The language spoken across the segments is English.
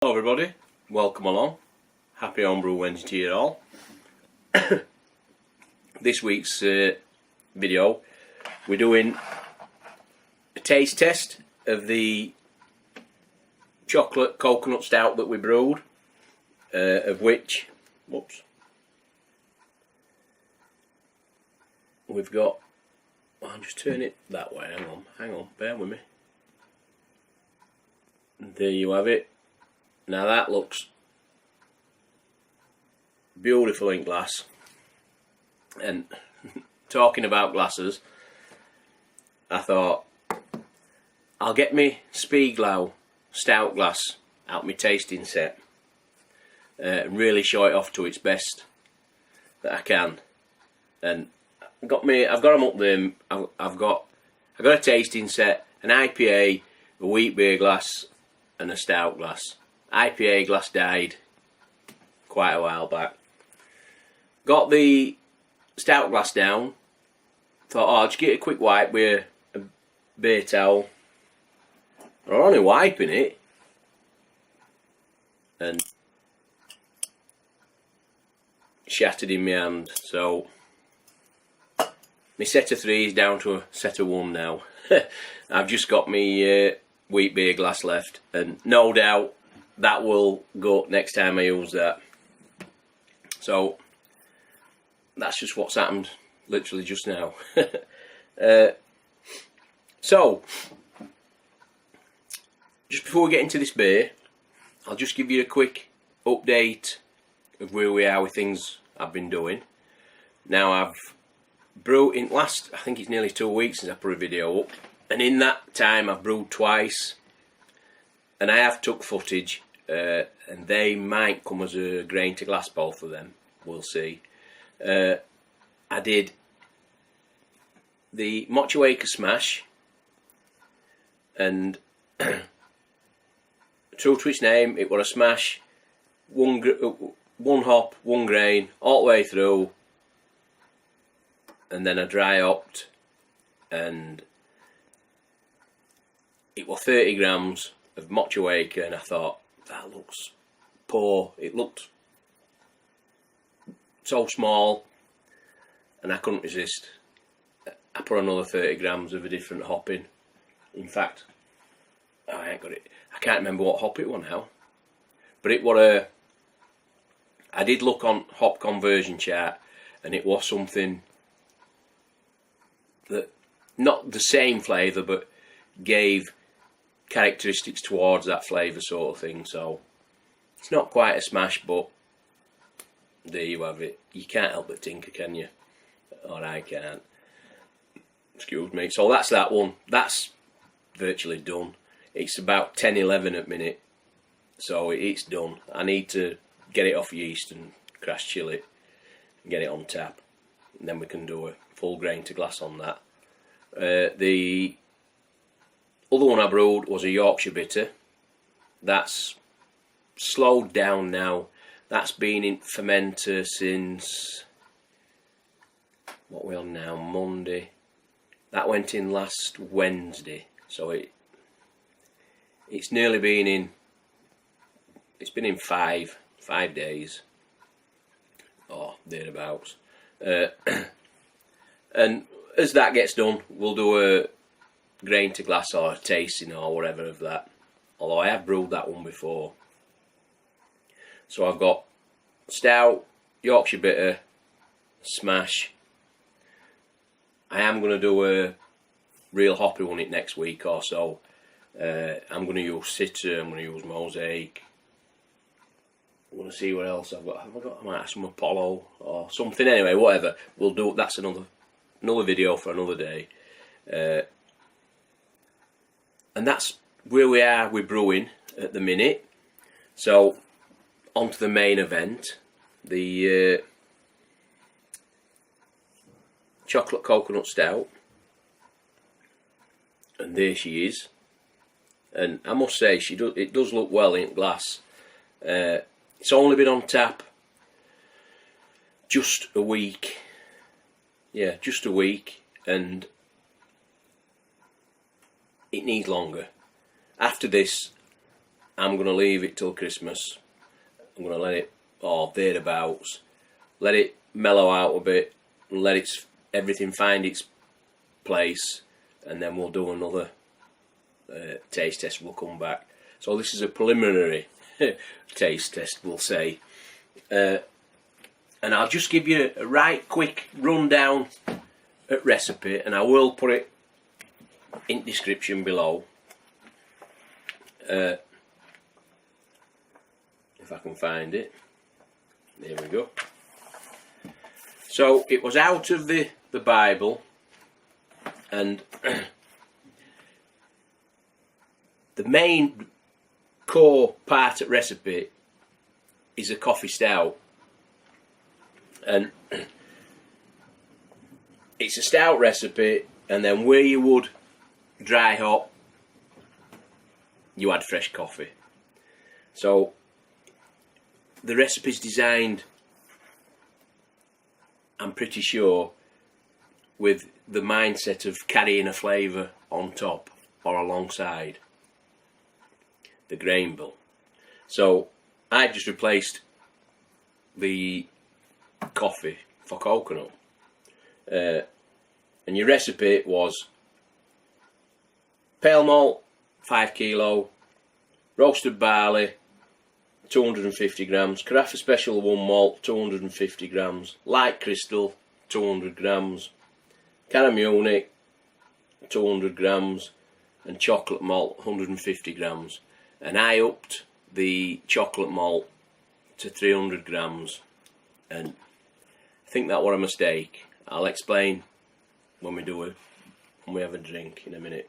Hello everybody, welcome along. Happy Homebrew Wednesday to you all. This week's video, we're doing a taste test of the chocolate coconut stout that we brewed, of which, whoops, we've got, I'll just turn it that way, hang on, bear with me. There you have it. Now that looks beautiful in glass. And talking about glasses, I thought I'll get me Spieglau stout glass out my tasting set, really show it off to its best that I can. And I've got them up there. I've got a tasting set, an IPA, a wheat beer glass, and a stout glass. IPA glass died quite a while back. Got the stout glass down. Thought, oh, I'll just get a quick wipe with a beer towel. I'm only wiping it, and shattered in my hand. So my set of 3 is down to a set of 1 now. I've just got my wheat beer glass left, and no doubt that will go next time I use that. So that's just what's happened literally just now. So just before we get into this beer, I'll just give you a quick update of where we are with things I've been doing. Now I've brewed in I think it's nearly 2 weeks since I put a video up, and in that time I've brewed twice, and I have took footage. And they might come as a grain to glass, both of them. We'll see. I did the Mochuaker Smash, and true to its name, it was a smash, one hop, 1 grain, all the way through, and then a dry hopped, and it was 30 grams of Mochuaker, and I thought, that looks poor. It looked so small, and I couldn't resist. I put another 30 grams of a different hop in. In fact, I ain't got it. I can't remember what hop it was now, but it was I did look on hop conversion chart, and it was something that not the same flavour, but gave characteristics towards that flavour sort of thing. So it's not quite a smash, but there you have it. You can't help but tinker, can you? Or I can't. Excuse me. So that's that one. That's virtually done. It's about 10:11 at minute, so it's done. I need to get it off yeast and crash chill it and get it on tap, and then we can do a full grain to glass on that. The other one I brewed was a Yorkshire bitter. That's slowed down now. That's been in fermenter since, what are we on now, Monday. That went in last Wednesday, so it's nearly been in, it's been in five days, or thereabouts. And as that gets done, we'll do a grain to glass or a tasting or whatever of that, although I have brewed that one before. So I've got stout, Yorkshire bitter, smash. I am going to do a real hoppy one it next week or so. I'm going to use Citra, I'm going to use Mosaic. I'm going to see what else I've got. I might have some Apollo or something. Anyway, whatever, we'll do. That's another video for another day. And that's where we are with brewing at the minute. So on to the main event, the chocolate coconut stout. And there she is. And I must say, it does look well in glass. It's only been on tap just a week. Yeah, just a week, and it needs longer. After this, I'm going to leave it till Christmas. I'm going to let it, or thereabouts, let it mellow out a bit, and let everything find its place, and then we'll do another taste test. We'll come back. So this is a preliminary taste test, we'll say. And I'll just give you a right quick rundown at recipe, and I will put it in description below. If I can find it. There we go. So it was out of the Bible, and the main core part of recipe is a coffee stout, and it's a stout recipe, and then where you would dry hop, you add fresh coffee. So the recipe's designed, I'm pretty sure, with the mindset of carrying a flavour on top or alongside the grain bill. So I just replaced the coffee for coconut, and your recipe was pale malt 5 kilo, roasted barley 250 grams, Carafa special 1 malt 250 grams, light crystal 200 grams, Caramunich 200 grams, and chocolate malt 150 grams. And I upped the chocolate malt to 300 grams, and I think that was a mistake. I'll explain when we have a drink in a minute.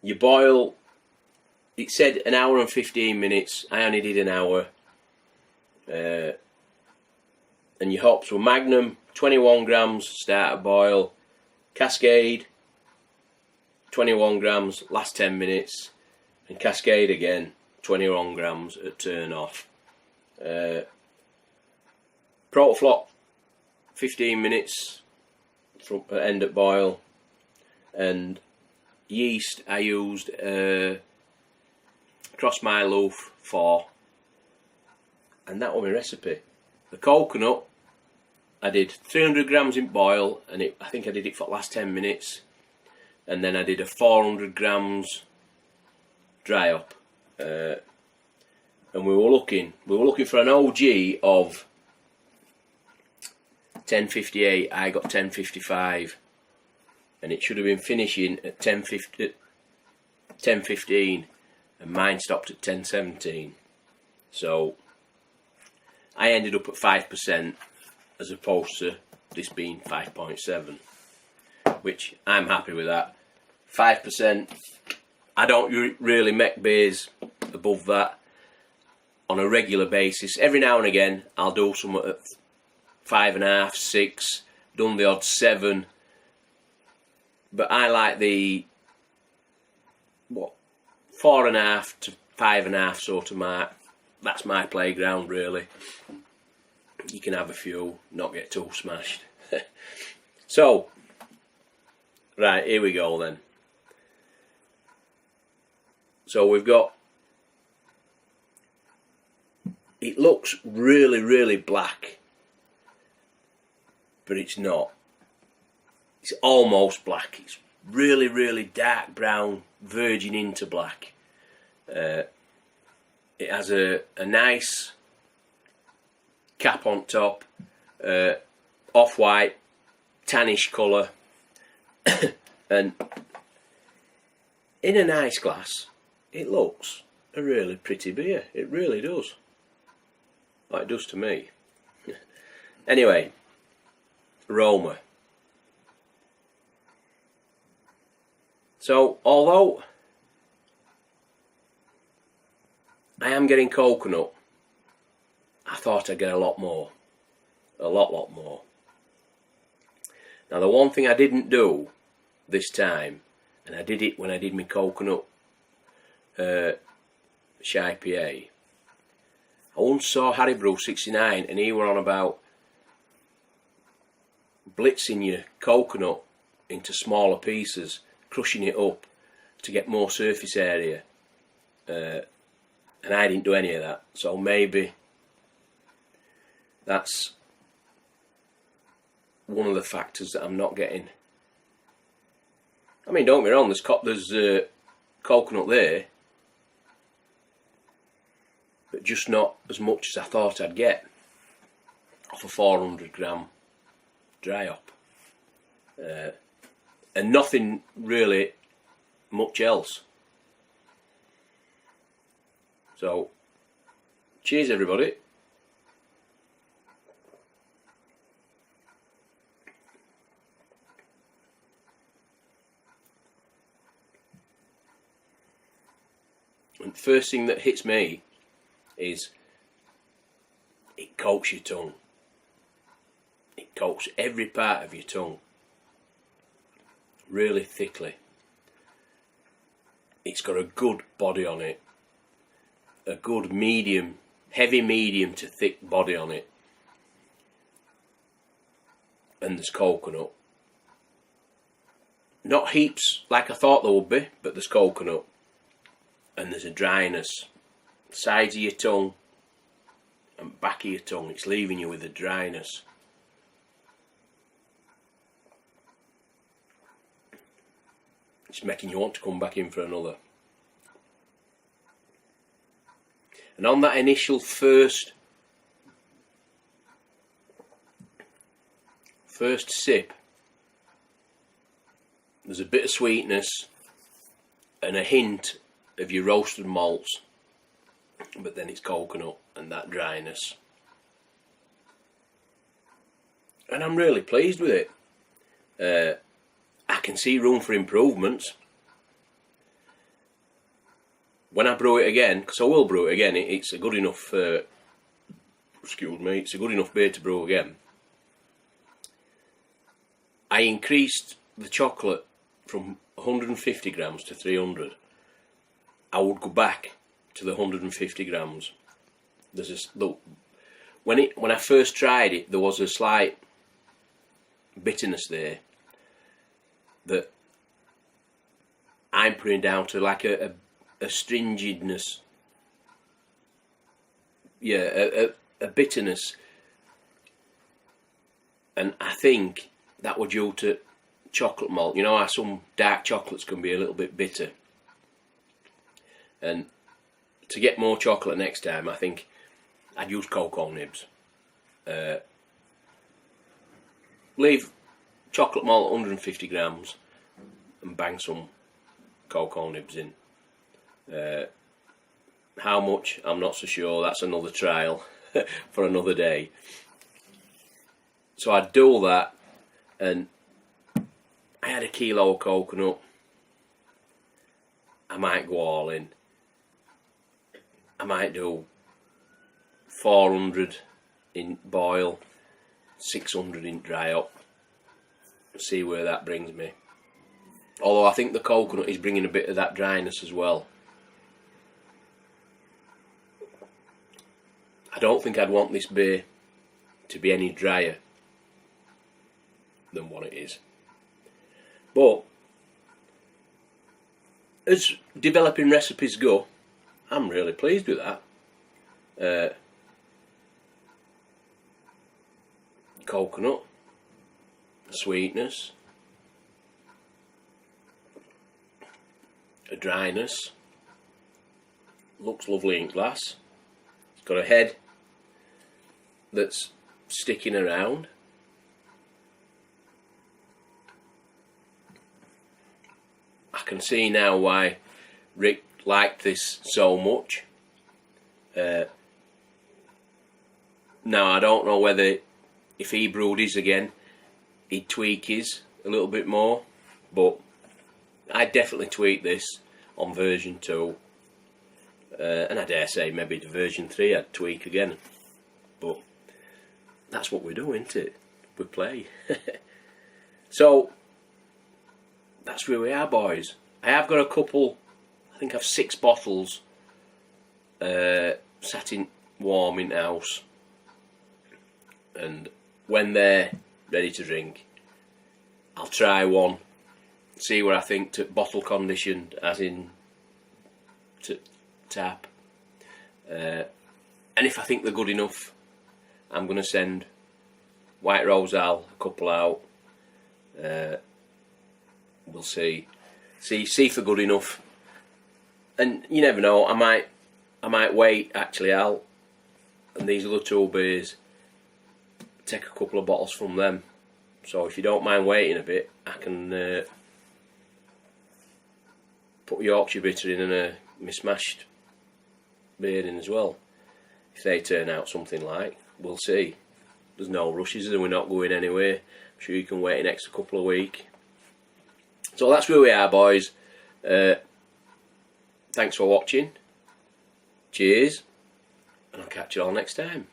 You boil, it said an hour and 15 minutes, I only did an hour. And your hops were Magnum 21 grams start at boil, Cascade 21 grams last 10 minutes, and Cascade again 21 grams at turn off. Protofloc 15 minutes from end at boil, and yeast I used crossmyloof for, and that was my recipe. The coconut I did 300 grams in boil, and I think I did it for the last 10 minutes, and then I did a 400 grams dry up, and we were looking for an OG of 10:58. I got 10:55, and it should have been finishing at 10:15, and mine stopped at 10:17. So I ended up at 5%, as opposed to this being 5.7, which I'm happy with that. 5%. I don't really make beers above that on a regular basis. Every now and again I'll do some at 5.5, 6, done the odd 7, but I like the 4.5 to 5.5 sort of mark. That's my playground, really. You can have a few, not get too smashed. So, right, here we go then. So we've got, it looks really, really black, but it's not. It's almost black. It's really, really dark brown, verging into black. It has a nice cap on top, off-white, tannish colour, and in a nice glass, it looks a really pretty beer. It really does. Like it does to me. Anyway, aroma. So, although I am getting coconut, I thought I'd get a lot more. A lot more. Now, the one thing I didn't do this time, and I did it when I did my coconut shy PA. I once saw Harry Brew 69, and he were on about blitzing your coconut into smaller pieces crushing it up to get more surface area, and I didn't do any of that. So maybe that's one of the factors that I'm not getting. I mean, don't get me wrong, there's coconut there, but just not as much as I thought I'd get off a 400 gram dry hop, and nothing really much else. So cheers everybody. And the first thing that hits me is it coats your tongue. It coats every part of your tongue really thickly. It's got a good body on it, a good medium, heavy medium to thick body on it, and there's coconut. Not heaps like I thought there would be, but there's coconut, and there's a dryness. Sides of your tongue and back of your tongue, it's leaving you with a dryness. It's making you want to come back in for another. And on that initial first sip, there's a bit of sweetness and a hint of your roasted malts, but then it's coconut and that dryness. And I'm really pleased with it. I can see room for improvements. When I brew it again, because I will brew it again, it's a good enough, excuse me, it's a good enough beer to brew again. I increased the chocolate from 150 grams to 300. I would go back to the 150 grams. Look, when I first tried it, there was a slight bitterness there that I'm putting down to like a stringidness, yeah, a bitterness, and I think that was due to chocolate malt. You know how some dark chocolates can be a little bit bitter, and to get more chocolate next time, I think I'd use cocoa nibs. Leave chocolate malt 150 grams and bang some cocoa nibs in. How much, I'm not so sure. That's another trial for another day. So I'd do all that, and I had a kilo of coconut. I might go all in. I might do 400 in boil, 600 in dry up. See where that brings me. Although I think the coconut is bringing a bit of that dryness as well. I don't think I'd want this beer to be any drier than what it is. But as developing recipes go, I'm really pleased with that. Coconut, sweetness, a dryness, looks lovely in glass. It's got a head that's sticking around. I can see now why Rick liked this so much. Now I don't know whether if he brewed his again he'd tweak his a little bit more, but I'd definitely tweak this on version 2, and I dare say maybe the version 3 I'd tweak again, but that's what we do, isn't it? We play. So that's where we are, boys. I have got a couple, I think I've 6 bottles sat in warm in house, and when they're ready to drink, I'll try one see what I think to bottle condition, as in to tap. And if I think they're good enough, I'm going to send White Rosal a couple out. We'll see if they're good enough. And you never know, I might wait actually out, and these other two beers, take a couple of bottles from them. So if you don't mind waiting a bit, I can put Yorkshire Bitter in and a mismashed beer in as well. If they turn out something like, we'll see. There's no rushes and we're not going anywhere. I'm sure you can wait an extra couple of weeks. So that's where we are, boys. Thanks for watching. Cheers, and I'll catch you all next time.